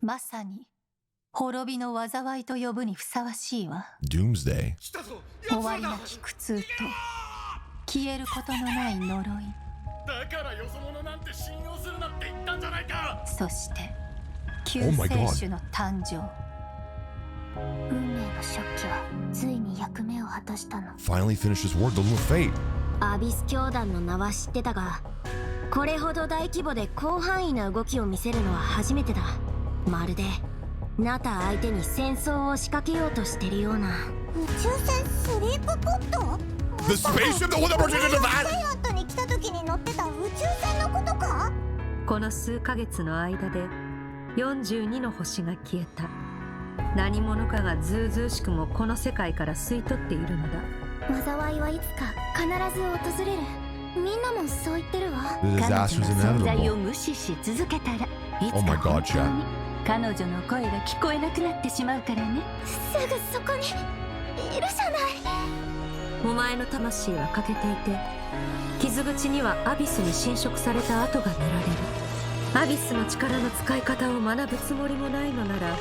まさに滅びの災いと呼ぶにふさわしいわ。 Doomsday. 終わりなき苦痛と消えることのない呪い。だからよそ者なんて信用するなって言ったんじゃないか。そして救 Oh my 世 God. 主の誕生。運命の食器はついに役目を果たしたの。 Finally finished his work, the little fate. アビス教団の名は知ってたが、これほど大規模で広範囲な動きを見せるのは初めてだ。まるでナタ相手に戦争を仕掛けようとしてるような。宇宙船スリープポット？ The spaceship, the one that merged into that? ダイアットに来た時に乗ってた宇宙船のことか？この数ヶ月の間で42の星が消えた。何者かがずうずうしくもこの世界から吸い取っているのだ。災いはいつか必ず訪れる。みんなもそう言ってるわ。 The 彼女 disaster's の存在を inevitable. 無視し続けたら、いつ Oh my か God, 本当 chat. に彼女の声が聞こえなくなってしまうからね。すぐそこにいるじゃない。お前の魂は欠けていて、傷口にはアビスに侵食された跡が見られる。アビスの力の使い方を学ぶつもりもないのなら、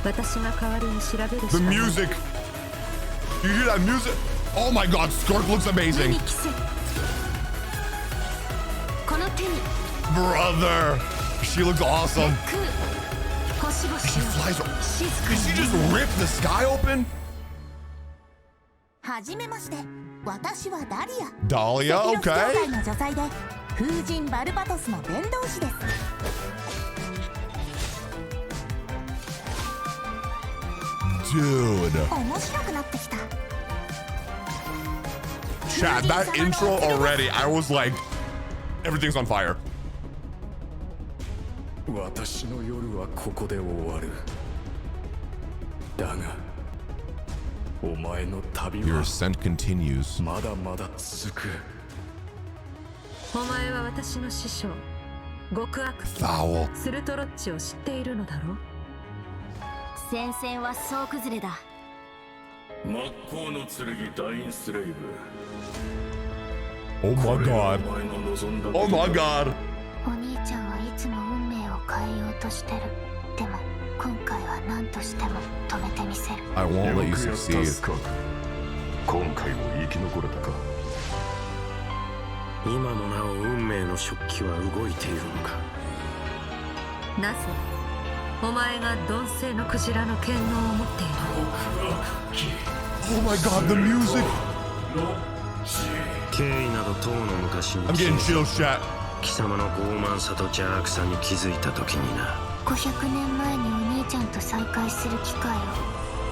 私が代わりに調べるしか The ない。 music. You hear that music? Oh my God, Skirk looks 目 amazing. に着せ。この手に Brother, she looks awesome. 星々を She flies. 静 Did か she に just rip the sky open? はじめまして、私はダリア。 Dahlia, セフィロス兄 okay. 弟の女才で風神バルバトスの伝道師です。 Dude. 面白くなってきた。 Chat, that intro already, I was like, everything's on fire. 私の夜はここで終わる。だがお前の旅 Your は ascent continues. まだまだ続く。お前は私の師匠、極悪鬼 Foul. スルトロッチを知っているのだろう。戦線は総崩れだ。真っ向の剣ダインスレイブ。 Oh my これが God. お前の望んだこと Oh my God. お兄ちゃんはいつも運命を変えようとしてる。でも今回は何としても止めてみせる。 I won't let you よくやった succeed. スカーク。今回も生き残れたか。今もなお運命の食器は動いているのか。なぜお前が鈍性のクジラの剣能を持っている？ Oh my God, the music. 経緯など当の昔に I'm getting chills, chat. 貴様の傲慢さと邪悪さに気づいた時にな。500年前にお兄ちゃんと再会する機会を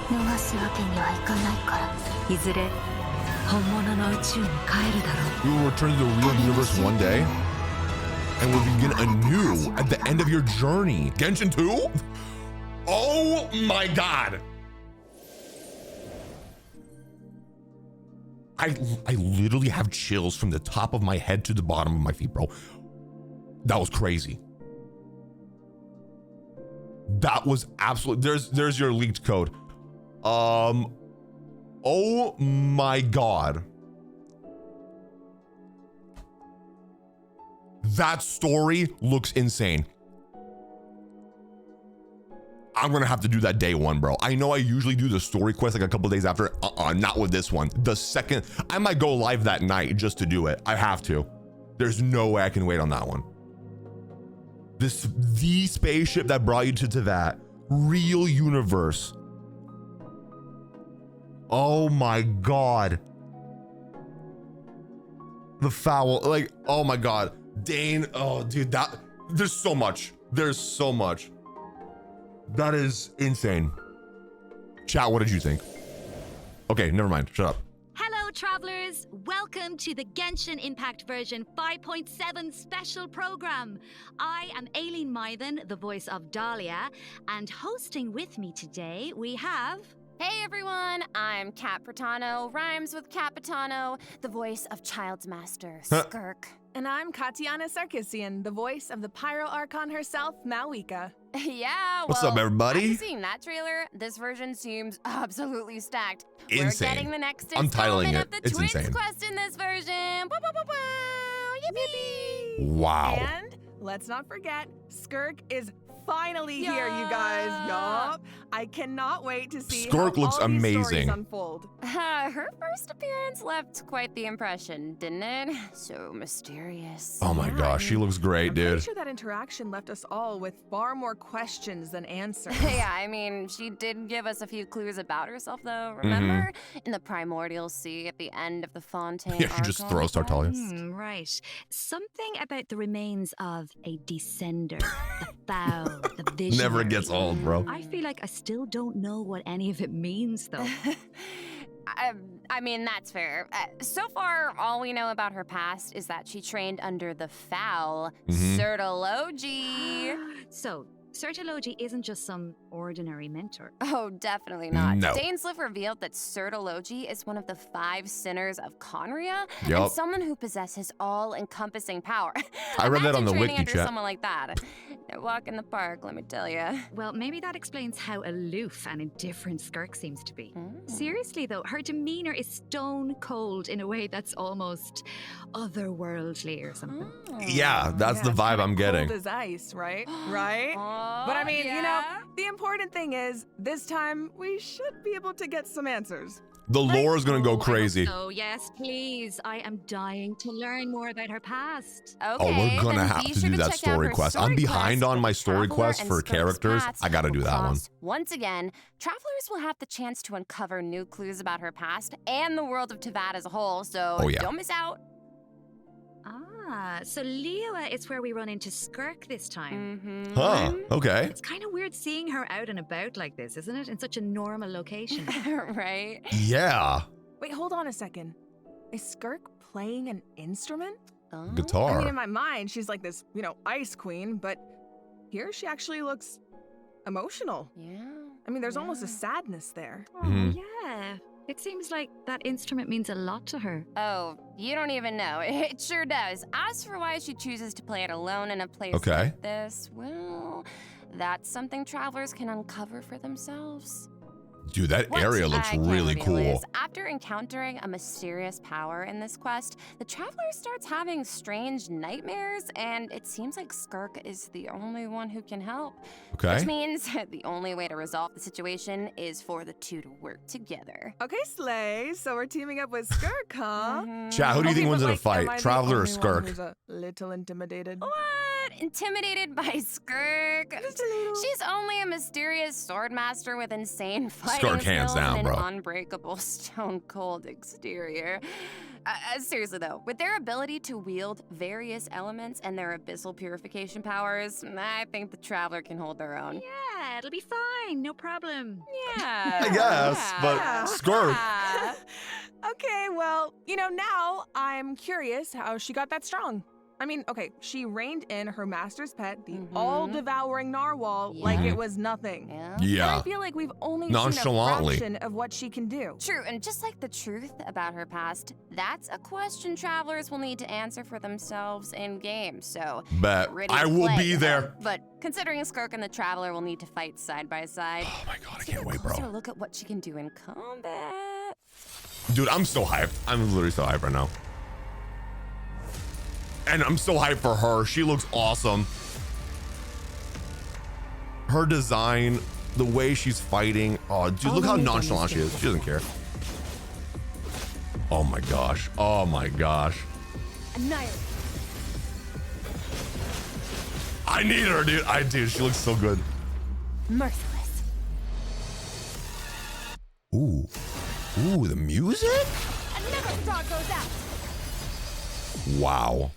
逃すわけにはいかないから。いずれ本物の宇宙に帰るだろう。 We will return to the real universe one day, and we'll begin anew at the end of your journey. Genshin 2? Oh my God. I literally have chills from the top of my head to the bottom of my feet, bro. That was crazy. That was absolute. There's your leaked code. Oh my God. That story looks insane. I'm gonna have to do that day one, bro. I know I usually do the story quest like a couple days after. Not with this one. The second, I might go live that night just to do it. I have to. There's no way I can wait on that one. The spaceship that brought you to that real universe. Oh my God. The foul, like, oh my God. Dane, oh dude, there's so much. There's so much. That is insane. Chat, what did you think? Okay, never mind. Shut up. Hello, travelers. Welcome to the Genshin Impact version 5.7 special program. I am Aileen Mythen, the voice of Dahlia, and hosting with me today we have... Hey everyone, I'm Kat Pratano, rhymes with Capitano, the voice of Child's Master, Skirk. And I'm Katiana Sarkissian, the voice of the Pyro Archon herself, Malika. Yeah, What's up, everybody? After seeing that trailer, this version seems absolutely stacked. Insane. We're getting the next I'm titling installment it. of the It's Twins insane. quest in this version. Wow, wow, wow, wow. Yippee! Wow. And let's not forget, Skirk is finally here, you guys. Yup. I cannot wait to see Skirk how looks all these stories amazing. unfold. Her first appearance left quite the impression, didn't it? So mysterious. Oh my gosh, she looks great, I'm dude. pretty sure that interaction left us all with far more questions than answers. Yeah, I mean, she did give us a few clues about herself, though. Remember? In the primordial sea at the end of the Fontaine. Yeah, she just Archon throws Tartaglia. Right. Something about the remains of a descender, the foul, the visionary. Never gets old, bro. I feel like I still don't know what any of it means, though. I mean, that's fair. So far, all we know about her past is that she trained under the foul Certology. So, Certology isn't just some ordinary mentor. Oh, definitely not. No. Dainsleif revealed that Certology is one of the 5 sinners of Conria Yup. and someone who possesses all-encompassing power. I read that on the Imagine training wiki under chat. someone like that. No walk in the park, let me tell you. Well, maybe that explains how aloof and indifferent Skirk seems to be. Seriously, though, her demeanor is stone cold in a way that's almost otherworldly or something. Yeah, that's the it's vibe kinda I'm getting. Cold as ice, right? Right? Oh, But I mean, you know, yeah? the important thing is this time we should be able to get some answers. The lore is gonna go crazy. So, yes, please. I am dying to learn more about her past. Okay, Oh, we're gonna then have be to sure do that check out story her quest. I'm story behind quest on with my story Traveler quest and for Skirk's characters. paths I gotta do will that one. cross. Once again, travelers will have the chance to uncover new clues about her past and the world of Tavad as a whole, so Oh, yeah. don't miss out. Ah, so Liyue is where we run into Skirk this time. Huh, okay. It's kind of weird seeing her out and about like this, isn't it? In such a normal location. Right? Yeah, Wait, hold on a second. Is Skirk playing an instrument? Oh. I guitar. mean, in my mind, she's like this, ice queen, but here she actually looks emotional. Yeah. I mean, there's almost a sadness there. Mhm. Yeah. It seems like that instrument means a lot to her. Oh, you don't even know. It sure does. As for why she chooses to play it alone in a place Okay. like this, well, that's something travelers can uncover for themselves. Dude, that What area looks I can really reveal cool. is, after encountering a mysterious power in this quest, the traveler starts having strange nightmares, and it seems like Skirk is the only one who can help. Okay. Which means the only way to resolve the situation is for the two to work together. Okay, Slay, so we're teaming up with Skirk, huh? Chat, who do you think wins in a Am fight, I the Traveler or only one Skirk? who's a little intimidated? What? Intimidated by Skirk? Just a little. She's only a mysterious sword master with insane fighting Skirk hands skills down, and bro. an unbreakable stone cold exterior. Seriously though, with their ability to wield various elements and their abyssal purification powers, I think the traveler can hold their own. Yeah, it'll be fine. No problem. Yeah. I guess, but Skirk. Yeah. Okay, well, now I'm curious how she got that strong. I mean, okay, she reined in her master's pet, the all-devouring narwhal, like it was nothing. Yeah. And I Yeah. feel like we've only seen a Nonchalantly. fraction of what she can do. True, and just like the truth about her past, that's a question travelers will need to answer for themselves in game. So, Bet. get ready I to will play. be there. But considering Skirk and the traveler will need to fight side by side, Oh my god, I take can't a wait, closer bro. look at what she can do in combat. Dude, I'm so hyped. I'm literally so hyped right now. And I'm so hyped for her. She looks awesome. Her design, the way she's fighting. Oh, dude, look how nonchalant she is. She doesn't care. Oh my gosh. Oh my gosh. I need her, dude. I do. She looks so good. Merciless. Ooh. Ooh, the music? Another frog goes out. Wow.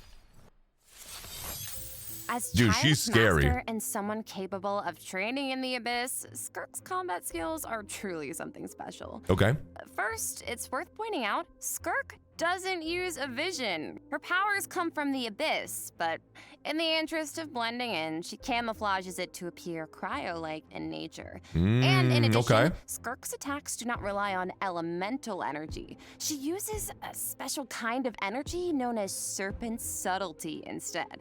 As Dude, she's scary. master and someone capable of training in the abyss, Skirk's combat skills are truly something special. Okay. First, it's worth pointing out, Skirk doesn't use a vision. Her powers come from the abyss, but in the interest of blending in, she camouflages it to appear cryo-like in nature. And in addition, okay. Skirk's attacks do not rely on elemental energy. She uses a special kind of energy known as serpent subtlety instead.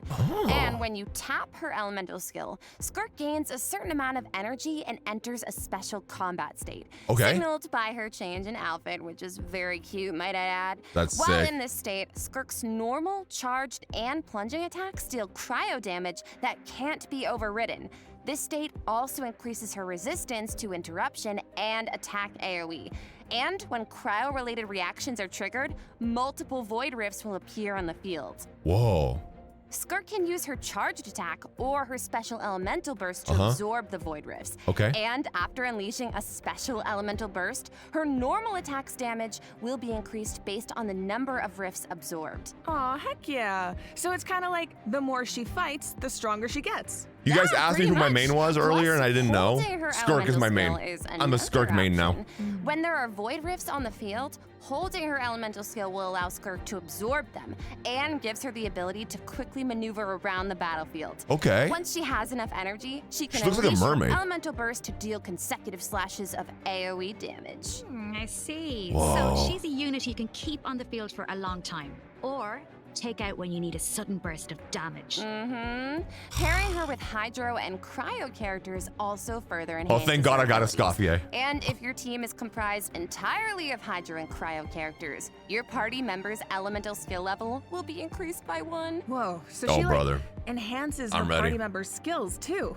And when you tap her elemental skill, Skirk gains a certain amount of energy and enters a special combat state. Okay. Signaled by her change in outfit, which is very cute, might I add. That's While sick. in this state, Skirk's normal, charged, and plunging attacks deal cryo damage that can't be overridden. This state also increases her resistance to interruption and attack AoE. And when cryo-related reactions are triggered, multiple void rifts will appear on the field. Whoa. Skirk can use her charged attack or her special elemental burst to absorb the void rifts. Okay. And after unleashing a special elemental burst, her normal attack's damage will be increased based on the number of rifts absorbed. Aw, heck yeah. So it's kind of like the more she fights, the stronger she gets. You guys Yeah, asked me who pretty my main much. was earlier and I didn't know. Holding her Skirk is my main. elemental skill is I'm a Skirk another main now. option. When there are void rifts on the field, holding her elemental skill will allow Skirk to absorb them and gives her the ability to quickly maneuver around the battlefield. Okay. Once she has enough energy, she can looks like a unleash her mermaid. elemental burst to deal consecutive slashes of AoE damage. I see. Whoa. So she's a unit you can keep on the field for a long time, or take out when you need a sudden burst of damage. Pairing her with Hydro and Cryo characters also further Oh, enhances thank God her I got a abilities. Scofier. And if your team is comprised entirely of Hydro and Cryo characters, your party member's elemental skill level will be increased by 1. Whoa, so Oh, she brother. enhances I'm the ready. party member's skills too.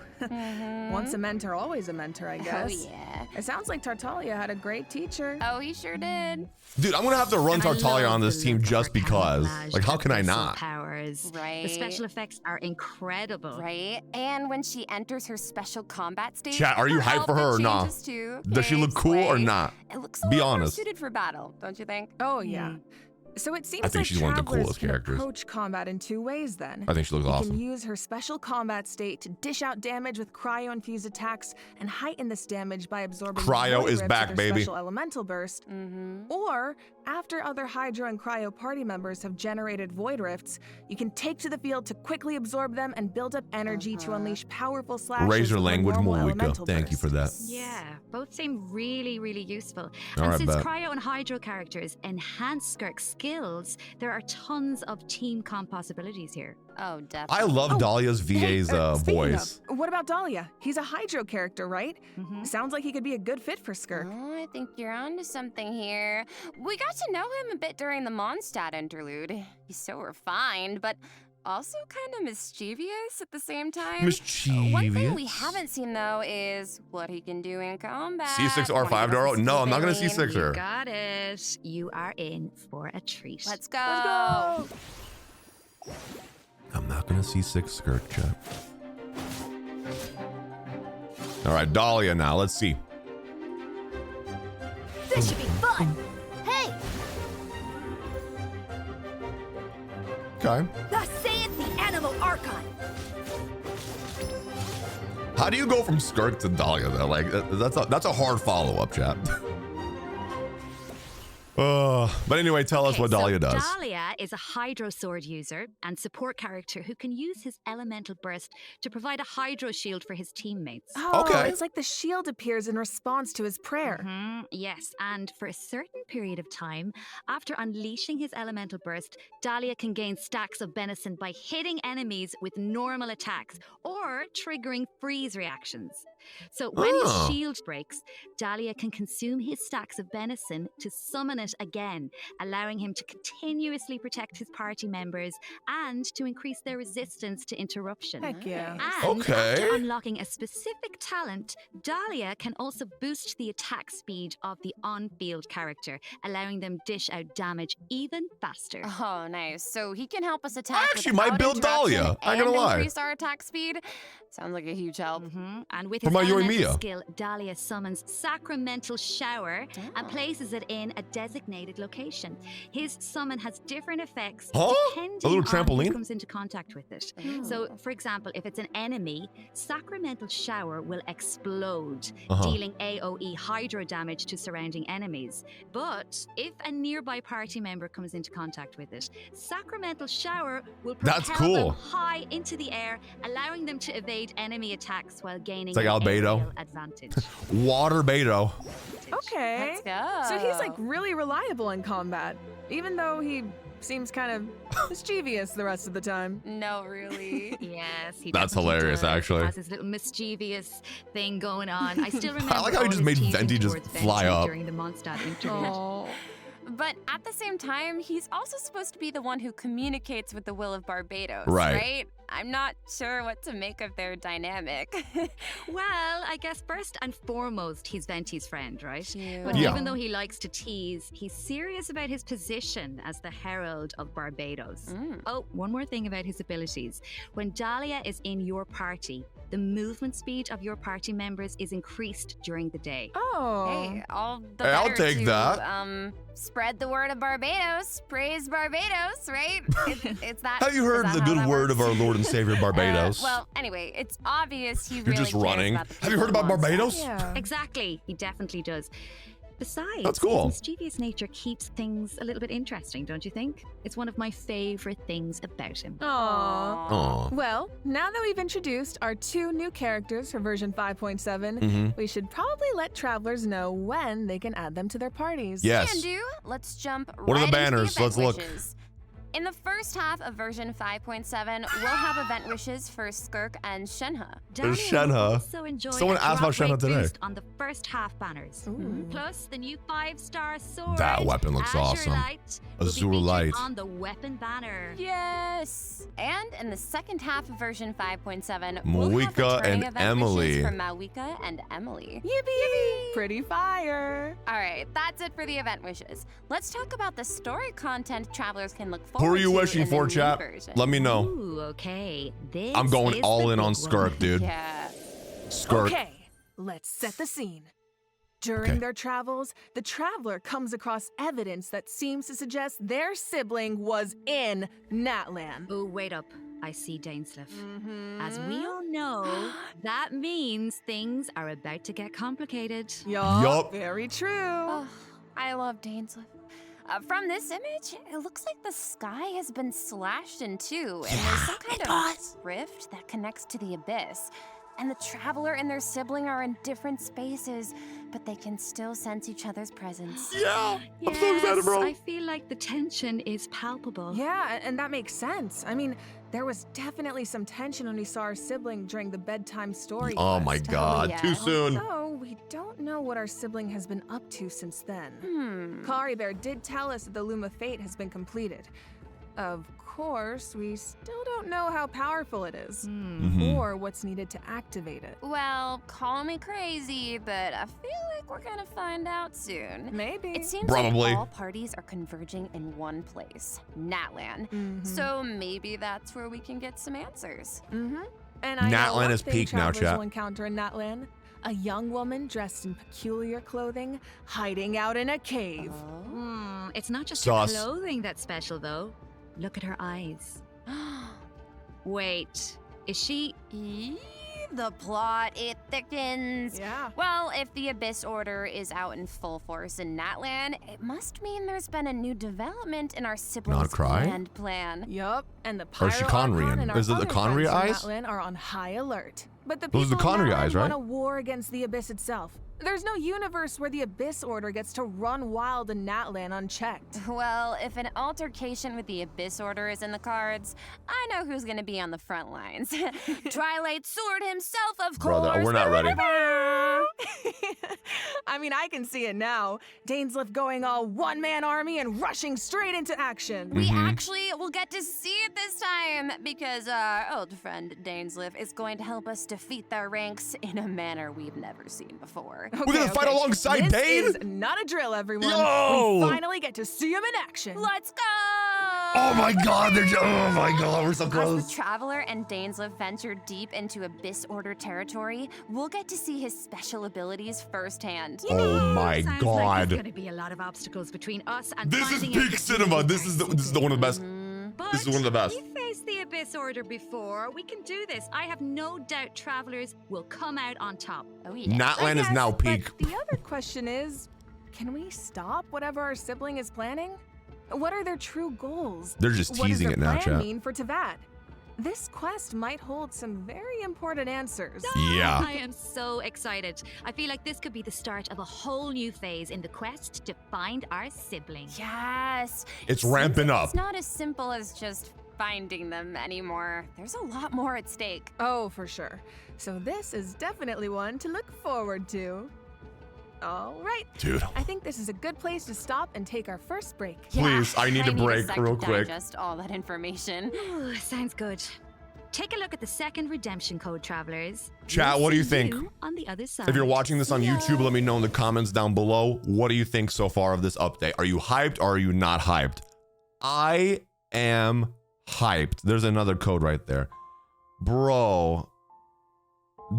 Once a mentor, always a mentor, I guess. Oh yeah. It sounds like Tartaglia had a great teacher. Oh, he sure did. Dude, I'm gonna have to run And I Tartaglia love on this the team look of just her because. camouflage, Like, how her can I missile not? Powers. Right. The special effects are incredible. Right? And when she enters her special combat stage, Chat, are you hyped for her or outfit not? changes too. Does she Okay, look cool or slay. not? It looks a Be lot more honest. suited for battle, don't you think? Oh yeah. So it seems I think like she's one of the travelers coolest can characters. approach combat in 2 ways then. I think she looks You awesome. can use her special combat state to dish out damage with cryo-infused attacks and heighten this damage by absorbing Cryo void is rifts back, with her baby. special elemental burst. Or after other Hydro and Cryo party members have generated void rifts, you can take to the field to quickly absorb them and build up energy to unleash powerful slashes. Razor with her language, normal Mulwika. elemental Thank you burst. for that. Yeah, both seem really, really useful. All And right, since bet. Cryo and Hydro characters enhance Skirk's skills, there are tons of team comp possibilities here. Oh, I definitely. love Dahlia's VA's Speaking voice. of, what about Dahlia? He's a Hydro character, right? Sounds like he could be a good fit for Skirk. Oh, I think you're onto something here. We got to know him a bit during the Mondstadt interlude. He's so refined, but also kind of mischievous at the same time. Mischievous. One thing we haven't seen, though, is what he can do in combat. C6 or Wanna 5 give us Doro? a No, I'm not gonna scoop, C6 Aileen? her. Got it. You are in for a treat. Let's go. Let's go! I'm not gonna C6 skirt, chat. All right, Dahlia now. Let's see. This should be fun. Hey, Okay. thus saith the Animal Archive. How do you go from skirt to Dahlia though? Like that's a hard follow-up, chat. But anyway, tell us Okay, what so Dahlia does. Dahlia is a Hydro Sword user and support character who can use his elemental burst to provide a Hydro shield for his teammates. Oh, Okay. it's like the shield appears in response to his prayer. Yes, and for a certain period of time, after unleashing his elemental burst, Dahlia can gain stacks of benison by hitting enemies with normal attacks or triggering freeze reactions. So when Oh. his shield breaks, Dahlia can consume his stacks of benison to summon it again, allowing him to continuously protect his party members and to increase their resistance to interruption. Heck yeah. And Okay. after unlocking a specific talent, Dahlia can also boost the attack speed of the on-field character, allowing them dish out damage even faster. Oh, nice. So he can help us attack. I actually might build Dahlia. I ain't gonna lie. Increase our attack speed. Sounds like a huge help. And with For his my elemental Yoimiya. skill, Dahlia summons Sacramental Shower and places it in a designated location. His summon has different effects Huh? depending A little on trampoline? who comes into contact with it. So, for example, if it's an enemy, Sacramental Shower will explode, dealing AoE Hydro damage to surrounding enemies. But if a nearby party member comes into contact with it, Sacramental Shower will propel That's cool. them high into the air, allowing them to evade enemy attacks while gaining It's like an Albedo. aerial advantage. Water Beto. Okay. Let's go. So he's like really reliable in combat, even though he seems kind of mischievous the rest of the time. No, really. Yes, he That's definitely hilarious, does. actually. Has his little mischievous thing going on. I still remember. I like how he all just his made teasing Venti just towards fly Venti up. during the Mondstadt interlude. Oh. But at the same time, he's also supposed to be the one who communicates with the will of Barbados, Right. right? I'm not sure what to make of their dynamic. Well, I guess first and foremost, he's Venti's friend, right? Cute. But Yeah. even though he likes to tease, he's serious about his position as the Herald of Barbados. Oh, one more thing about his abilities. When Dahlia is in your party, the movement speed of your party members is increased during the day. Oh. Hey, all the Hey, I'll better take to, that. Spread the word of Barbados. Praise Barbados, right? It's that. Have you heard is the that how good that word of works? our Lord and Savior Barbados? Well, anyway, it's obvious he You're really just cares running. about the Have you heard people about he wants. Barbados? Yeah. Exactly, he definitely does. Besides, That's cool. his mischievous nature keeps things a little bit interesting, don't you think? It's one of my favorite things about him. Aww. Aw. Well, now that we've introduced our 2 new characters for version 5.7, we should probably let travelers know when they can add them to their parties. Yes. Can do. Let's jump What are the right into banners? event Let's look. wishes. In the first half of version 5.7, we'll have event wishes for Skirk and Shenhe. There's Dahlia will Shenhe. also enjoy Someone a asked about drop rate Shenhe today. boost on the first half banners. Plus, the new 5-star sword. That weapon looks awesome. Light will be Azure featured Light. on the weapon banner. Yes. And in the second half of version 5.7, Malika we'll have returning and event Emily. wishes for Malika and Emily. Yippee! Pretty fire. All right, that's it for the event wishes. Let's talk about the story content travelers can look Who forward are you to wishing in the for, new chat? version. Let me know. Ooh, okay. This I'm going is all the in on big one. Skirk, dude. Yeah. Skirk. Okay, let's set the scene. During Okay. their travels, the traveler comes across evidence that seems to suggest their sibling was in Natlan. Oh, wait up. I see Dainsleif. As we all know, that means things are about to get complicated. Yup. Very true. Oh, I love Dainsleif. From this image, it looks like the sky has been slashed in two, and there's some kind of rift that connects to the abyss. And the traveler and their sibling are in different spaces, but they can still sense each other's presence. Yeah. I'm so excited, bro. I feel like the tension is palpable. Yeah, and that makes sense. I mean, there was definitely some tension when we saw our sibling during the bedtime story. Oh my quest. God. yeah. Too soon. So, we don't know what our sibling has been up to since then. Kari Bear did tell us that the Loom of Fate has been completed. Of course, we still don't know how powerful it is, or what's needed to activate it. Well, call me crazy, but I feel like we're gonna find out soon. Maybe. It seems Probably. like all parties are converging in one place, Natlan. So maybe that's where we can get some answers. And I know Natlan one is thing peak now, travelers chat. will encounter in Natlan: a young woman dressed in peculiar clothing, hiding out in a cave. It's not just Sauce. her clothing that's special, though. Look at her eyes. Wait, is she... The plot, it thickens. Yeah. Well, if the Abyss Order is out in full force in Natlan, it must mean there's been a new development in our siblings' Nod-krai? grand plan. Yup, and the Or is she Pyro Archon Conrian? and our Is it the other Conria friends from eyes? Natlan are on high alert. But the Those are people the in Conria Natlan eyes, right? want a war against the Abyss itself. There's no universe where the Abyss Order gets to run wild in Natlan unchecked. Well, if an altercation with the Abyss Order is in the cards, I know who's gonna be on the front lines. Twilight Sword himself, of Brother, course. we're not ready. I mean, I can see it now. Dainsleif going all one-man army and rushing straight into action. We actually will get to see it this time because our old friend Dainsleif is going to help us defeat their ranks in a manner we've never seen before. We're gonna fight alongside this Dane? is not a drill, everyone. Yo! We finally get to see him in action. Let's go! Oh my God, oh my God, we're so As close. the Traveler and Dainsleif venture deep into Abyss Order territory, we'll get to see his special abilities firsthand. Oh my Sounds like God. there's going to be a lot of obstacles between us and This is finding out peak the cinema. truth This is about the one of the best. But This is one of the best. we faced the Abyss Order before. We can do this. I have no doubt travelers will come out on top. Oh yeah. Natlan is Yes, now but peak. the other question is, can we stop whatever our sibling is planning? What are their true goals? They're just What does teasing their it now, plan chat. mean for Teyvat? This quest might hold some very important answers. Yeah. I am so excited. I feel like this could be the start of a whole new phase in the quest to find our sibling. Yes. It's Since ramping up. It's not as simple as just finding them anymore. There's a lot more at stake. Oh, for sure. So this is definitely one to look forward to. All right. Dude. I think this is a good place to stop and take our first break. Please, I need a break sec real to quick. digest all that information. Ooh, sounds good. Take a look at the second redemption code, travelers. Chat, what do you think? On the other side. If you're watching this on YouTube, let me know in the comments down below. What do you think so far of this update? Are you hyped or are you not hyped? I am hyped. There's another code right there. Bro,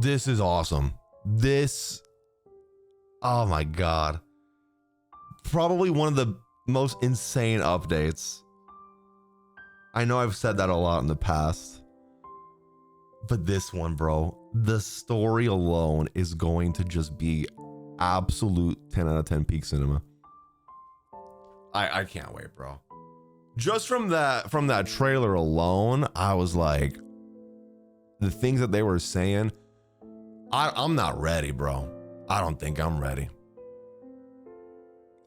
this is awesome. This, oh my God. Probably one of the most insane updates. I know I've said that a lot in the past. But this one, bro, the story alone is going to just be absolute 10 out of 10 peak cinema. I can't wait, bro. Just from that trailer alone, I was like, the things that they were saying, I'm not ready, bro. I don't think I'm ready.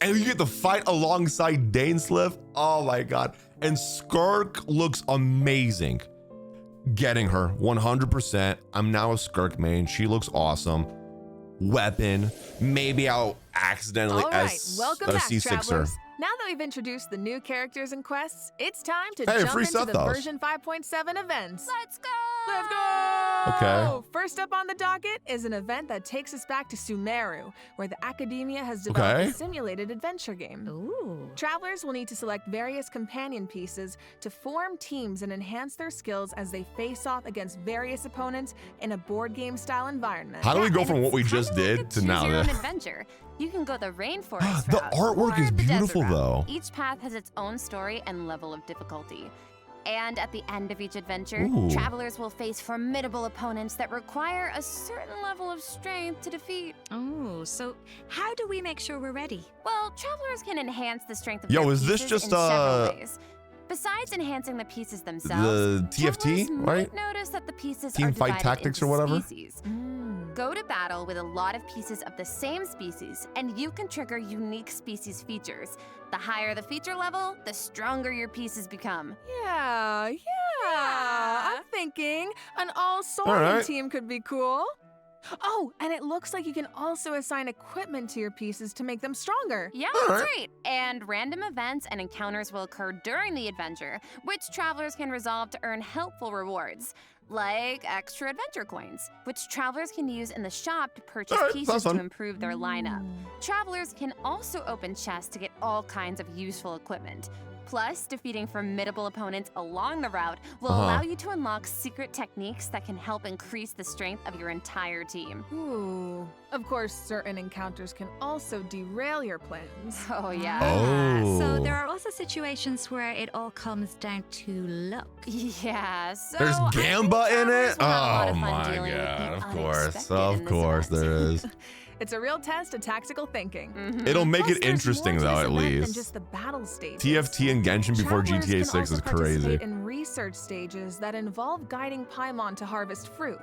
And you get to fight alongside Dainsleif. Oh my God. And Skirk looks amazing. Getting her 100%. I'm now a Skirk main. She looks awesome. Weapon. Maybe I'll accidentally welcome back, C6 her. travelers. Now that we've introduced the new characters and quests, it's time to Hey, jump free into the Sethos. version 5.7 events. Let's go! Let's go! Okay. First up on the docket is an event that takes us back to Sumeru, where the Academia has developed a simulated adventure game. Ooh. Travelers will need to select various companion pieces to form teams and enhance their skills as they face off against various opponents in a board game style environment. How do we go and from what it's we kinda just like a did to now? choose your own adventure. You can go the rainforest The route artwork or is the desert beautiful, route. though. Each path has its own story and level of difficulty. And at the end of each adventure, Ooh. travelers will face formidable opponents that require a certain level of strength to defeat. Oh, so how do we make sure we're ready? Well, travelers can enhance the strength of Yo, their is this pieces just, in several ways. Besides enhancing the pieces themselves, The TFT, travelers right? might notice that the pieces Team are fight divided tactics into or whatever? species. Go to battle with a lot of pieces of the same species, and you can trigger unique species features. The higher the feature level, the stronger your pieces become. Yeah. I'm thinking an all-Soren Alright. team could be cool. Oh, and it looks like you can also assign equipment to your pieces to make them stronger. Yeah, that's right. And random events and encounters will occur during the adventure, which travelers can resolve to earn helpful rewards, like extra adventure coins, which travelers can use in the shop to purchase Alright, pieces sounds fun. to improve their lineup. Travelers can also open chests to get all kinds of useful equipment. Plus, defeating formidable opponents along the route will allow you to unlock secret techniques that can help increase the strength of your entire team. Ooh. Of course, certain encounters can also derail your plans. Oh, yeah. Oh. So there are also situations where it all comes down to luck. Yeah, so There's I think Gamba in travelers it? will have a lot Oh of fun my dealing with God, the of course. unexpected in Of this course event. there is. It's a real test of tactical thinking. It'll make Plus, it there's interesting more to though, this at event than least. just the battle stages. TFT and Genshin before Travelers GTA can 6 also is crazy. participate in research stages that involve guiding Paimon to harvest fruit.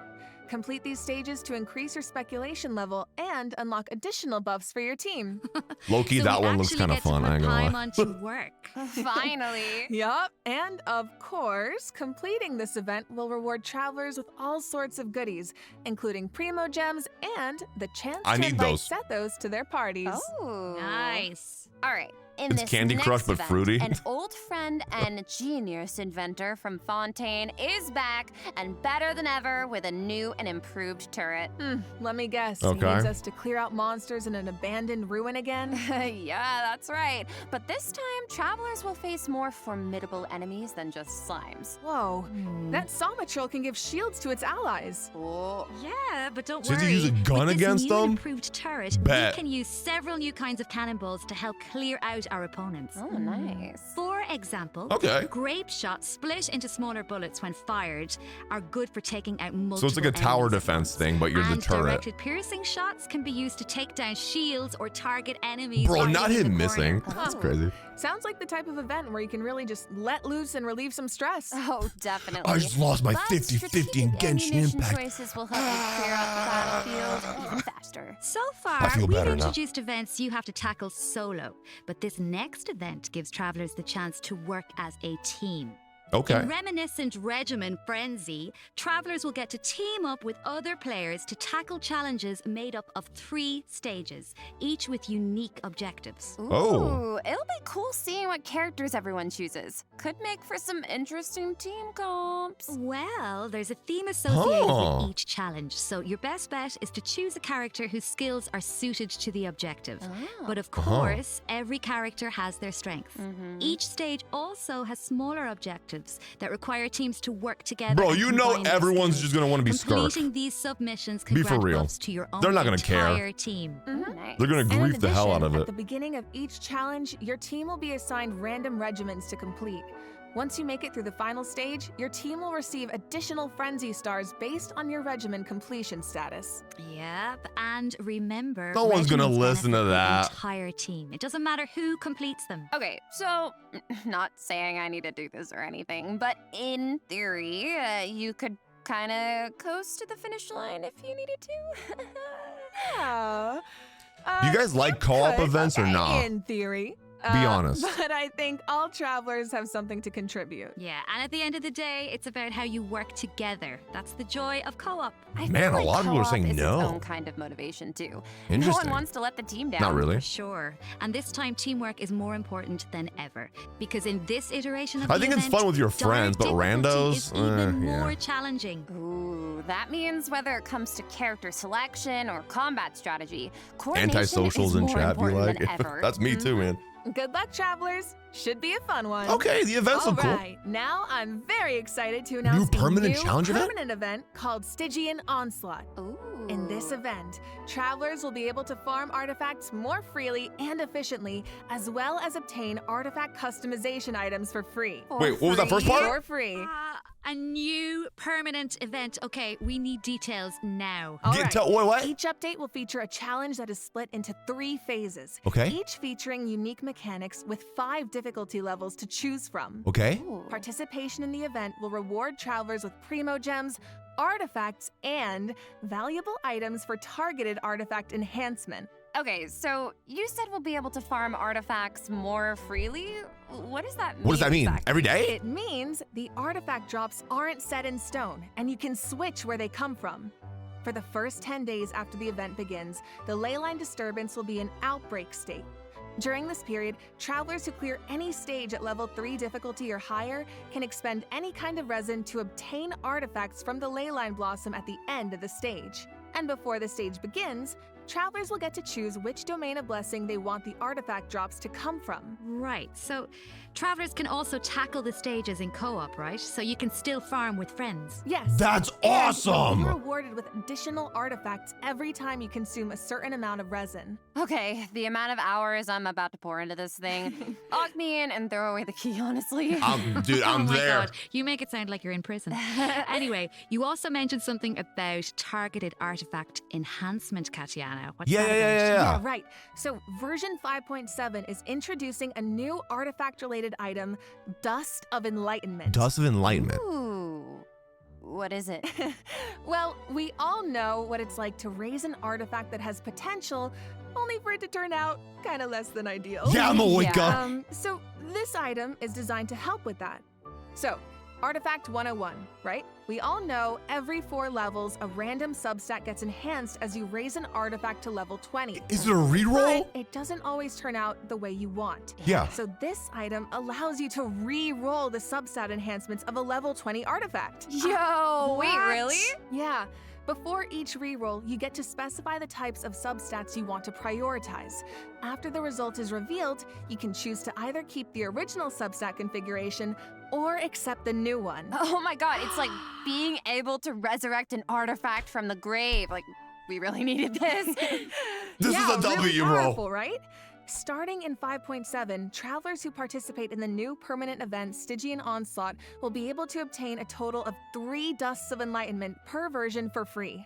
Complete these stages to increase your speculation level and unlock additional buffs for your team. Low-key, So that we one looks actually kind of get to fun, put I ain't gonna lie. Paimon to work. Finally. Yup, and of course, completing this event will reward travelers with all sorts of goodies, including primo gems and the chance I to need invite those. Sethos to their parties. Oh. Nice. All right. In It's this Candy next Crush, but event, fruity. An old friend and genius inventor from Fontaine is back and better than ever with a new and improved turret. Let me guess. Okay. He needs us to clear out monsters in an abandoned ruin again? Yeah, that's right. But this time, travelers will face more formidable enemies than just slimes. Whoa, that Somatril can give shields to its allies. Oh. Yeah, but don't So you have worry. to use a gun With against this new and them? improved turret, Bet. we can use several new kinds of cannonballs to help clear out our opponents. Oh, nice. For example, Okay. grape shots split into smaller bullets when fired are good for taking out multiple So it's like a tower enemies at defense once. thing, but you're the And turret. directed piercing shots can be used to take down shields or target enemies. Bro, hiding not in the him missing. corner. That's Oh. crazy. Sounds like the type of event where you can really just let loose and relieve some stress. Oh, definitely. I just lost my But 50-50 in strategic Genshin ammunition Impact. choices will help you clear out the battlefield even faster. So I far, feel we've better now. introduced events you have to tackle solo, but this next event gives travelers the chance to work as a team. Okay. In Reminiscent Regimen Frenzy, travelers will get to team up with other players to tackle challenges made up of 3 stages, each with unique objectives. Ooh, Oh. It'll be cool seeing what characters everyone chooses. Could make for some interesting team comps. Well, there's a theme associated with each challenge, so your best bet is to choose a character whose skills are suited to the objective. But of course, every character has their strengths. Each stage also has smaller objectives that require teams to work together. Bro, and you know combine their everyone's skills. just gonna want to be Skirk. Completing these submissions can Be for grant real. buffs to your own They're not gonna care. entire team. Nice. They're gonna And in grief the hell out of addition, it. At the beginning of each challenge, your team will be assigned random regimens to complete. Once you make it through the final stage, your team will receive additional frenzy stars based on your regimen completion status. Yep, and remember, No one's gonna regimens listen to benefit the that. entire team. It doesn't matter who completes them. Okay, so not saying I need to do this or anything, but in theory, you could kind of coast to the finish line if you needed to. Yeah. You guys like co-op Good, events or okay, not? In theory. Be honest. But I think all travelers have something to contribute. Yeah, and at the end of the day, it's about how you work together. That's the joy of co-op. I Man, feel a lot of people are co-op saying is no. Its own kind of motivation too. No Interesting. one wants to let the team down. Not really. For sure. And this time, teamwork is more important than ever. Because in this iteration of I the think it's event, fun with your direct friends, but difficulty randos, is even yeah. more challenging. Ooh, that means whether it comes to character selection or combat strategy, coordination Antisocials is in more chat be important like, than ever. that's me too, man. Good luck, travelers. Should be a fun one. Okay, the events All look cool. right, now I'm very excited to announce permanent a new challenge event? permanent event called Stygian Onslaught. Ooh. In this event, travelers will be able to farm artifacts more freely and efficiently, as well as obtain artifact customization items for free. Wait, what was that first part? For free. A new permanent event. Okay, we need details now. All Get- right. tell- what? Each update will feature a challenge that is split into 3 phases. Okay. Each featuring unique mechanics with 5 difficulty levels to choose from. Okay. Participation in the event will reward travelers with primo gems, artifacts, and valuable items for targeted artifact enhancement. Okay, so you said we'll be able to farm artifacts more freely? What does that mean? What does that mean? exactly? Every day? It means the artifact drops aren't set in stone, and you can switch where they come from. For the first 10 days after the event begins, the leyline disturbance will be in outbreak state. During this period, travelers who clear any stage at level 3 difficulty or higher can expend any kind of resin to obtain artifacts from the leyline blossom at the end of the stage. And before the stage begins, travelers will get to choose which domain of blessing they want the artifact drops to come from. Right, so travelers can also tackle the stages in co-op, right? So you can still farm with friends. Yes. That's And awesome! you're rewarded with additional artifacts every time you consume a certain amount of resin. Okay, the amount of hours I'm about to pour into this thing. Lock me in and throw away the key, honestly. Dude, Oh I'm my there. God, you make it sound like you're in prison. Anyway, you also mentioned something about targeted artifact enhancement, Katiana. What's that about? Yeah. Right. So version 5.7 is introducing a new artifact-related item, Dust of Enlightenment. Dust of Enlightenment. Ooh. What is it? Well, we all know what it's like to raise an artifact that has potential, only for it to turn out kind of less than ideal. Yeah, Moika. Yeah. So this item is designed to help with that. So, Artifact 101, right? We all know every 4 levels, a random substat gets enhanced as you raise an artifact to level 20. Is it a reroll? But it doesn't always turn out the way you want. Yeah. So this item allows you to re-roll the substat enhancements of a level 20 artifact. Yo, wait, What? really? Yeah. Before each reroll, you get to specify the types of substats you want to prioritize. After the result is revealed, you can choose to either keep the original substat configuration or accept the new one. Oh my god, it's like being able to resurrect an artifact from the grave. Like, we really needed this. This Yeah, is a W, really bro. powerful, right? Starting in 5.7, travelers who participate in the new permanent event Stygian Onslaught will be able to obtain a total of 3 Dusts of Enlightenment per version for free.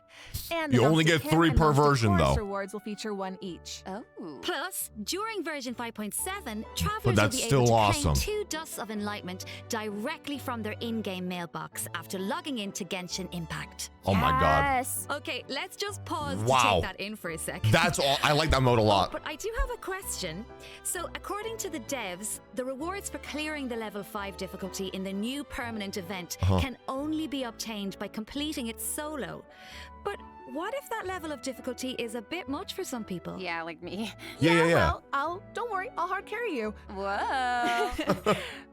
And the You only Noctis get Kit 3 and per Noctis version, Chorus though. rewards will feature 1 each. Oh. Plus, during version 5.7, But travelers that's will be still able to awesome. claim 2 Dusts of Enlightenment directly from their in-game mailbox after logging into Genshin Impact. Oh my god. Yes. Okay, let's just pause Wow. to take that in for a sec. That's all. I like that mode a lot. But I do have a question question. So, according to the devs, the rewards for clearing the level 5 difficulty in the new permanent event can only be obtained by completing it solo. But what if that level of difficulty is a bit much for some people? Yeah, like me. Yeah. Well, don't worry, I'll hard carry you. Whoa.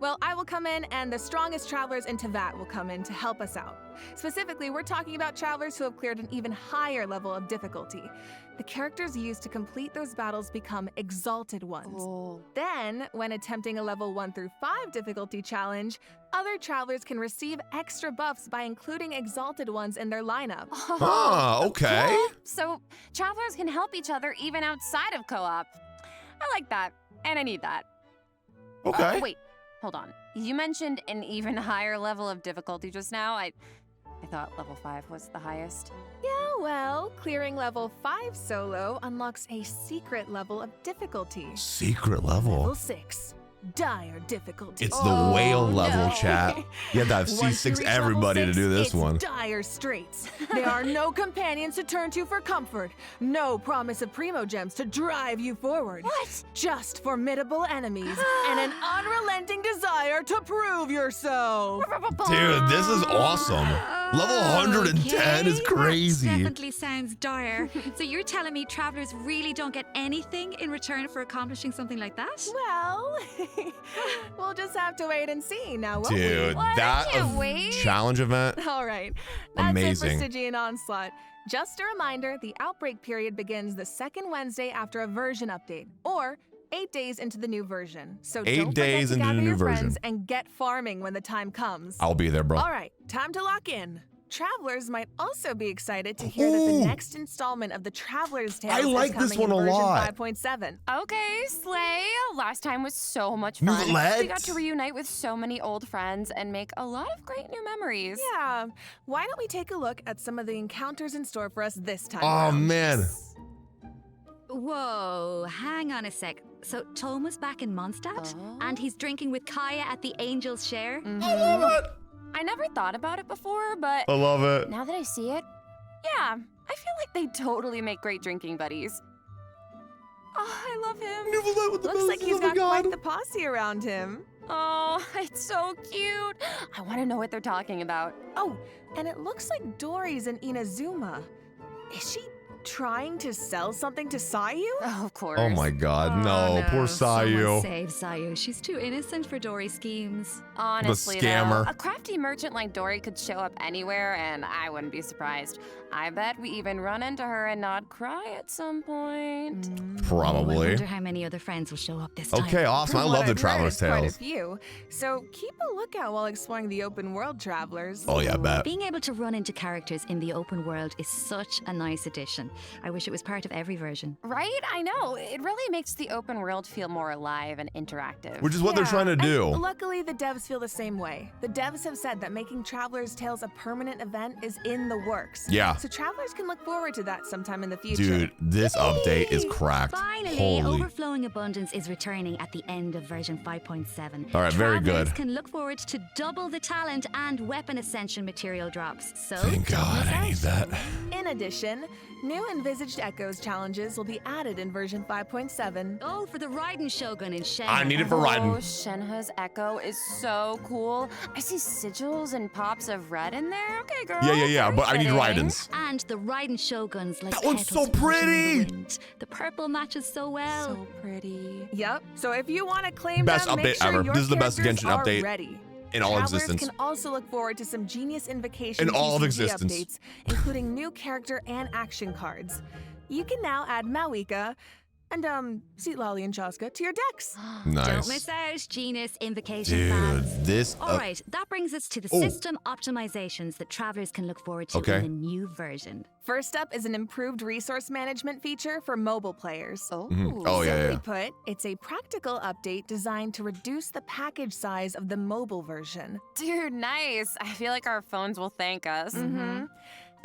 Well, I will come in, and the strongest travelers in Tevat will come in to help us out. Specifically, we're talking about travelers who have cleared an even higher level of difficulty. The characters used to complete those battles become exalted ones. Oh. Then, when attempting a level 1 through 5 difficulty challenge, other travelers can receive extra buffs by including exalted ones in their lineup. Okay. Cool. So travelers can help each other even outside of co-op. I like that, and I need that. Okay. Wait, hold on. You mentioned an even higher level of difficulty just now. I thought level 5 was the highest. Yeah, well, clearing level 5 solo unlocks a secret level of difficulty. Secret Level level. 6. Dire difficulty. It's the whale level, no. chat. You have to have Once you C6 reach everybody level to do 6, this it's one. Dire straits. There are no companions to turn to for comfort. No promise of primo gems to drive you forward. What? Just formidable enemies and an unrelenting desire to prove yourself. Dude, this is awesome. Level 110 is Okay, crazy. That definitely sounds dire. So you're telling me travelers really don't get anything in return for accomplishing something like that? Well, we'll just have to wait and see now, won't Dude, What? that I can't wait. challenge event. we? All right. That's Amazing. it for Stygian Onslaught. Just a reminder, the outbreak period begins the second Wednesday after a version update, or 8 days into the new version. So 8 don't days forget to into the gather new your version. friends and get farming when the time comes. I'll be there, bro. All right, time to lock in. Travelers might also be excited to hear that Ooh. the next installment of the Traveler's Tales I like is this coming one in a version lot. 5.7. Okay, Slay. Last time was so much New fun. We lads. got to reunite with so many old friends and make a lot of great new memories. Yeah, why don't we take a look at some of the encounters in store for us this time Oh, around? man. Whoa, hang on a sec. So Toma's back in Mondstadt, and he's drinking with Kaya at the Angel's Share? I love it. I never thought about it before, but I love it. now that I see it, yeah, I feel like they totally make great drinking buddies. Oh, I love him. Looks like he's got quite the posse around him. Oh, it's so cute. I want to know what they're talking about. Oh, and it looks like Dory's in Inazuma. Is she trying to sell something to Sayu? Oh, of course. Oh my god, no. no. Poor Someone Sayu. save Sayu. She's too innocent for Dory's schemes. Honestly, scammer. though, a crafty merchant like Dory could show up anywhere, and I wouldn't be surprised. I bet we even run into her and nod-krai at some point. I Probably. wonder how many other friends will show up this time. Okay, awesome. I From what love the I've heard, Traveler's it's quite a Tales. few. So keep a lookout while exploring the open world, travelers. Oh yeah, bet. Being able to run into characters in the open world is such a nice addition. I wish it was part of every version. Right? I know. It really makes the open world feel more alive and interactive. Which is what they're trying to and do. luckily, the devs feel the same way. The devs have said that making Traveler's Tales a permanent event is in the works. Yeah. So travelers can look forward to that sometime in the future. Dude, this update is cracked. Finally, Holy. Overflowing Abundance is returning at the end of version 5.7. All right, very Travelers good. can look forward to double the talent and weapon ascension material drops. So, Thank don't God, miss I out. need that. In addition, new Envisaged Echoes challenges will be added in version 5.7. Oh, for the Raiden Shogun in Shen. I need it for Oh, Raiden. Shenhe's Echo is so cool. I see sigils and pops of red in there. Okay, girl. Yeah, but I need Fitting. Raiden's. And the Raiden Shoguns like That one's so petals floating in pretty. the wind. The purple matches so well. So pretty. Yep. So if you want to claim Best them, make update sure ever. your This is the best characters Genshin are update ready. in all Travelers existence. can also look forward to some genius invocation In all of TCG existence. updates, including new character and action cards. You can now add Mawika and Sweet Lolly and Chaska to your decks. Don't Nice. miss out, Genius Invocation Dude, fans. this. All right, that brings us to the Oh. system optimizations that travelers can look forward to Okay. in the new version. First up is an improved resource management feature for mobile players. Oh. Oh, yeah. Simply put, it's a practical update designed to reduce the package size of the mobile version. Dude, nice. I feel like our phones will thank us. Mm-hmm.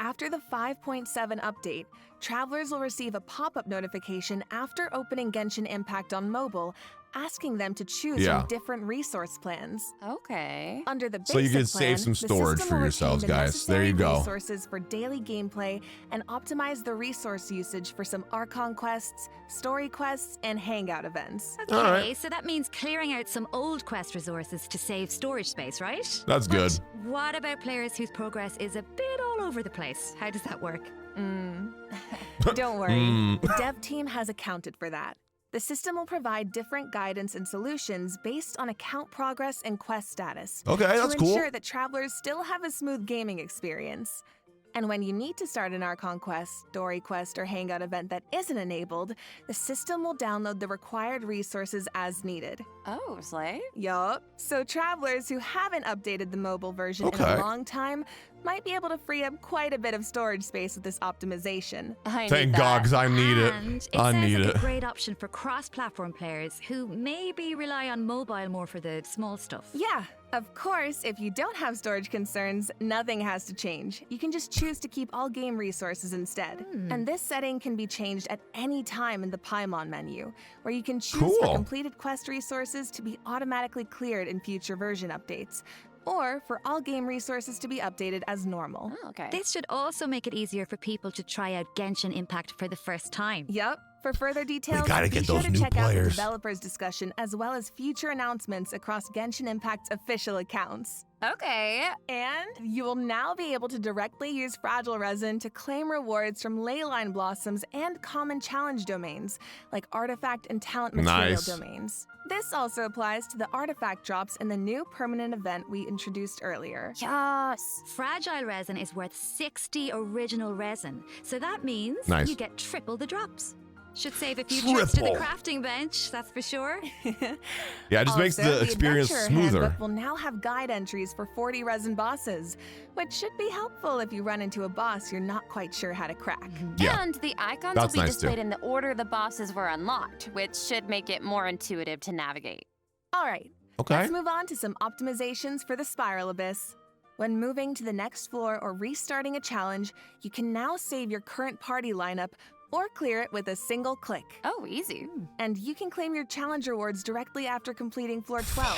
after the 5.7 update, travelers will receive a pop-up notification after opening Genshin Impact on mobile, asking them to choose from different resource plans. Okay. Under the basic So you can plan, save some the storage system for will yourselves, retain the guys. There you necessary go. Resources for daily gameplay and optimize the resource usage for some Archon quests, story quests, and hangout events. Okay, Alright. so that means clearing out some old quest resources to save storage space, right? That's good. But what about players whose progress is a bit all over the place? How does that work? Don't worry, the dev team has accounted for that. The system will provide different guidance and solutions based on account progress and quest status. Okay, that's cool. To ensure that travelers still have a smooth gaming experience. And when you need to start an Archon quest, story quest, or hangout event that isn't enabled, the system will download the required resources as needed. Oh, slay. Yup. So travelers who haven't updated the mobile version in Okay. a long time might be able to free up quite a bit of storage space with this optimization. I Thank need God, that. because I need it. And it I sounds need like it. a great option for cross-platform players who maybe rely on mobile more for the small stuff. Yeah, of course, if you don't have storage concerns, nothing has to change. You can just choose to keep all game resources instead. And this setting can be changed at any time in the Paimon menu, where you can choose for Cool. completed quest resources to be automatically cleared in future version updates, or for all game resources to be updated as normal. Oh, okay. This should also make it easier for people to try out Genshin Impact for the first time. Yup. For further details, gotta be get sure those to new check out the players. developers' discussion as well as future announcements across Genshin Impact's official accounts. Okay. And you will now be able to directly use Fragile Resin to claim rewards from Leyline Blossoms and common challenge domains, like artifact and talent material Nice. domains. This also applies to the artifact drops in the new permanent event we introduced earlier. Yes. Fragile resin is worth 60 original resin, so that means Nice. you get triple the drops. Should save a few trips to the Triple. crafting bench, that's for sure. Yeah, it just makes Also, the experience Adventurer smoother. Handbook will now have guide entries for 40 resin bosses, which should be helpful if you run into a boss you're not quite sure how to crack. Yeah. And the icons That's will be nice, too. displayed in the order the bosses were unlocked, which should make it more intuitive to navigate. All right, Okay. let's move on to some optimizations for the Spiral Abyss. When moving to the next floor or restarting a challenge, you can now save your current party lineup or clear it with a single click. Oh, easy. And you can claim your challenge rewards directly after completing floor 12.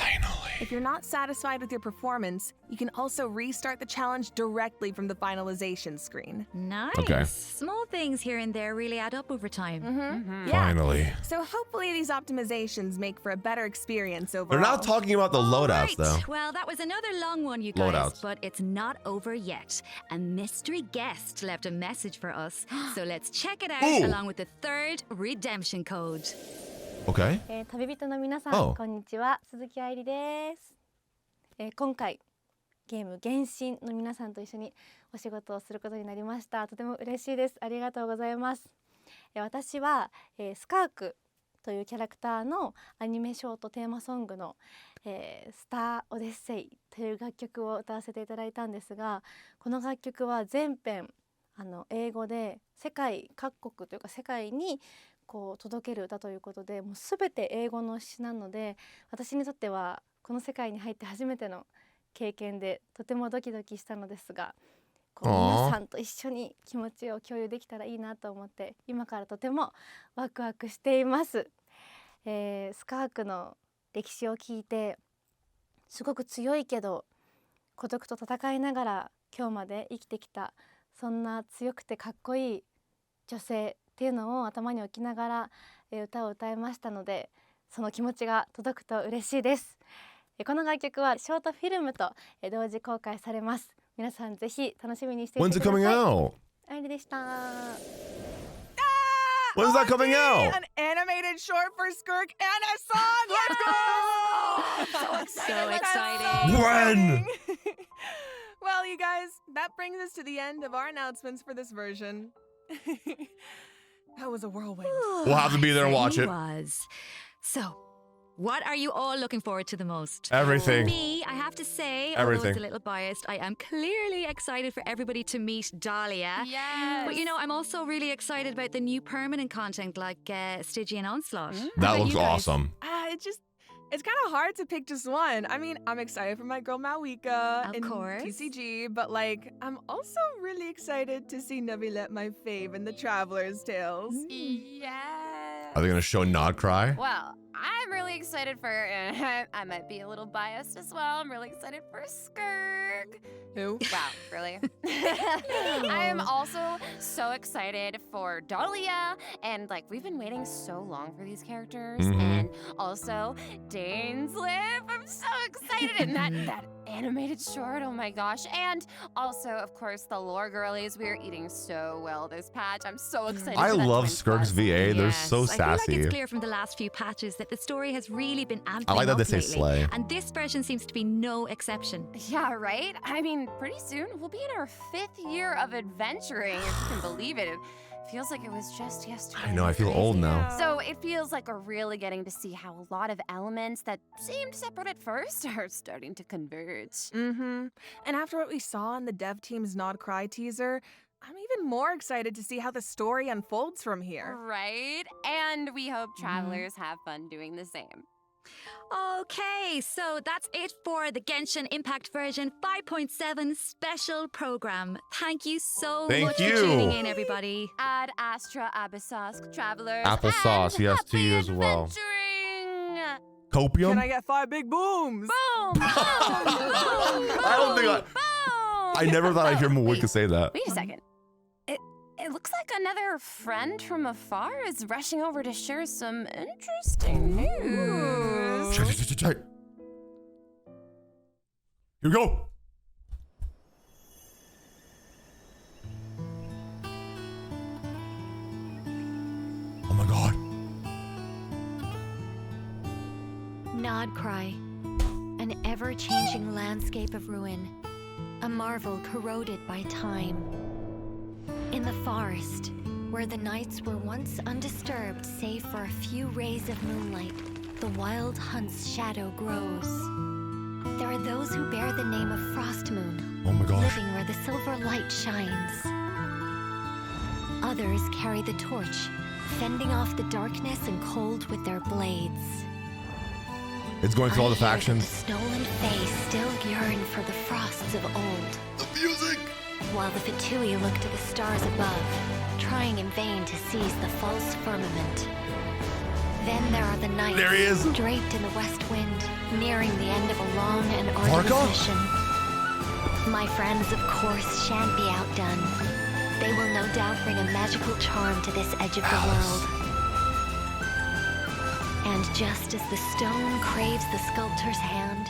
If you're not satisfied with your performance, you can also restart the challenge directly from the finalization screen. Nice. Okay. Small things here and there really add up over time. Yeah. Finally. So hopefully these optimizations make for a better experience overall. They're not talking about the loadouts, Right. though. Well, that was another long one, you guys, Loadouts. but it's not over yet. A mystery guest left a message for us, so let's check it out Ooh. along with the third redemption code. Okay. 旅人の皆さん、 Oh. こんにちは、鈴木愛理です。今回ゲーム原神の皆さんと一緒にお仕事をすることになりました。とても嬉しいです。ありがとうございます。私は、スカークというキャラクターのアニメショートテーマソングの、スターオデッセイという楽曲を歌わせていただいたんですが、この楽曲は全編英語で世界各国というか世界にこう届ける歌ということで、もう全て英語の詩なので、私にとってはこの世界に入って初めての経験でとてもドキドキしたのですが、こう皆さんと一緒に気持ちを共有できたらいいなと思って今からとてもワクワクしています。スカークの歴史を聞いて、すごく強いけど孤独と戦いながら今日まで生きてきた、そんな強くてかっこいい女性っていうのを頭に置きながら歌を歌いましたので、その気持ちが届くと嬉しいです。この楽曲はショートフィルムと同時公開されます。皆さんぜひ楽しみにしていて When's く it ださい。 coming out? あれでした。 When's that coming out? An animated short for Skirk and a song! Let's go! So So excited. exciting. When? Well, you guys, that brings us to the end of our announcements for this version. That was a whirlwind. We'll have to be there and watch it. Was. So, what are you all looking forward to the most? Everything. Me, I have to say, although Everything. it's a little biased, I am clearly excited for everybody to meet Dahlia. Yes. But you know, I'm also really excited about the new permanent content like Stygian Onslaught. How That about looks you guys? awesome. It just It's kind of hard to pick just one. I mean, I'm excited for my girl Malika Of in course. TCG, but like, I'm also really excited to see Nebilet, my fave, in the Traveler's Tales. Yeah. Are they gonna show nod-krai? Well, I'm really excited for. I might be a little biased as well. I'm really excited for Skirk. Who? Wow, really? I am also so excited for Dahlia, and like we've been waiting so long for these characters, and also Dane's Lip. I'm so excited, and that animated short. Oh my gosh! And also, of course, the lore girlies. We are eating so well this patch. I'm so excited. I for that love Twins Skirk's Plus. VA. They're Yes, so I feel like sassy. it's clear from the last few patches that the story has really been amping I like that up they say lately, slay. and this version seems to be no exception. Yeah, right? I mean, pretty soon we'll be in our 5th year of adventuring, if you can believe it. It feels like it was just yesterday. I know, I feel old now. So it feels like we're really getting to see how a lot of elements that seemed separate at first are starting to converge. Mm-hmm. And after what we saw in the dev team's nod-krai teaser, I'm even more excited to see how the story unfolds from here. Right? And we hope travelers have fun doing the same. Okay, so that's it for the Genshin Impact version 5.7 special program. Thank you so Thank much you. for tuning in, everybody. Ad Astra Abyssos, travelers. Applesauce, and yes, to happy you as well. adventuring! Copium? Can I get 5 big booms? Boom! Boom! Boom! I don't think Boom! I never thought I'd hear Malika Wait. say that. Wait a second. It looks like another friend from afar is rushing over to share some interesting news. Check. Here we go. Oh my god. Nod-krai, an ever-changing landscape of ruin, a marvel corroded by time. In the forest, where the nights were once undisturbed save for a few rays of moonlight, the wild hunt's shadow grows. There are those who bear the name of Frost Moon, Oh my gosh. living where the silver light shines. Others carry the torch, fending off the darkness and cold with their blades. It's going through all the I hear that factions. The Stolen Fae still yearn for the frosts of old. The music. While the Fatui look to the stars above, trying in vain to seize the false firmament. Then there are the nights, There he is. draped in the west wind, nearing the end of a long and arduous Varka? mission. My friends, of course, shan't be outdone. They will no doubt bring a magical charm to this edge of the world. And just as the stone craves the sculptor's hand,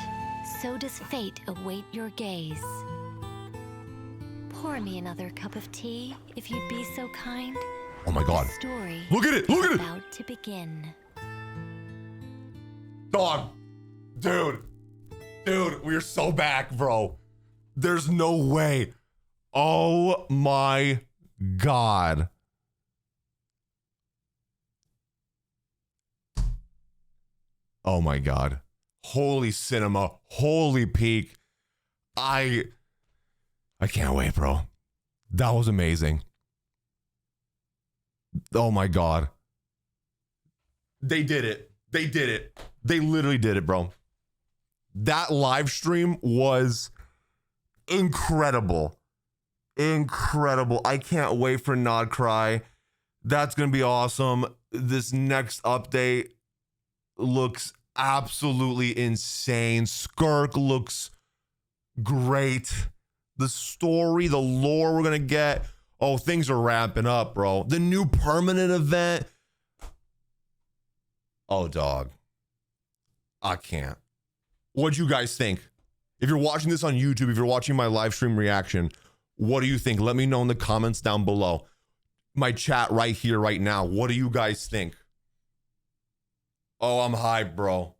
so does fate await your gaze. Pour me another cup of tea, if you'd be so kind. Oh my god. The story Look at it. Look at is it. about to begin. Dog. Dude, we're so back, bro. There's no way. Oh my god. Oh my god. Holy cinema. Holy peak. I can't wait, bro. That was amazing. Oh my god. They did it. They did it. They literally did it, bro. That live stream was incredible. Incredible. I can't wait for nod-krai. That's going to be awesome. This next update looks absolutely insane. Skirk looks great. The story, the lore we're going to get. Oh, things are ramping up, bro. The new permanent event. Oh, dog. I can't. What'd you guys think? If you're watching this on YouTube, if you're watching my live stream reaction, what do you think? Let me know in the comments down below. My chat right here, right now. What do you guys think? Oh, I'm hyped, bro.